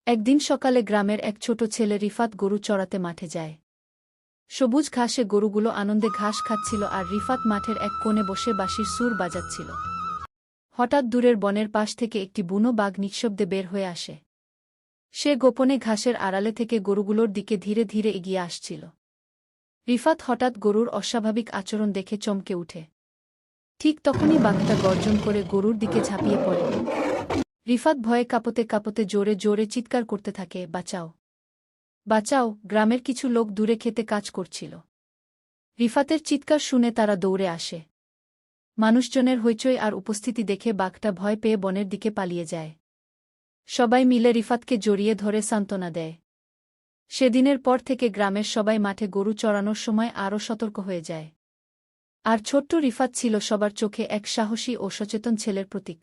একদিন সকালে গ্রামের এক ছোট ছেলে রিফাত গরু চড়াতে মাঠে যায়। সবুজ ঘাসে গরুগুলো আনন্দে ঘাস খাচ্ছিল আর রিফাত মাঠের এক কোণে বসে বাঁশির সুর বাজাচ্ছিল। হঠাৎ দূরের বনের পাশ থেকে একটি বুনো বাঘ নিঃশব্দে বের হয়ে আসে। সে গোপনে ঘাসের আড়ালে থেকে গরুগুলোর দিকে ধীরে ধীরে এগিয়ে আসছিল। রিফাত হঠাৎ গরুর অস্বাভাবিক আচরণ দেখে চমকে উঠে। ঠিক তখনই বাঘটা গর্জন করে গরুর দিকে ঝাঁপিয়ে পড়ে। রিফাত ভয়ে কাঁপতে কাঁপতে জোরে জোরে চিৎকার করতে থাকে, বাঁচাও, বাঁচাও! গ্রামের কিছু লোক দূরে খেতে কাজ করছিল। রিফাতের চিৎকার শুনে তারা দৌড়ে আসে। মানুষজনের হইচই আর উপস্থিতি দেখে বাঘটা ভয় পেয়ে বনের দিকে পালিয়ে যায়। সবাই মিলে রিফাতকে জড়িয়ে ধরে সান্ত্বনা দেয়। সেদিনের পর থেকে গ্রামের সবাই মাঠে গরু চড়ানোর সময় আরও সতর্ক হয়ে যায়। আর ছোট্ট রিফাত ছিল সবার চোখে এক সাহসী ও সচেতন ছেলের প্রতীক।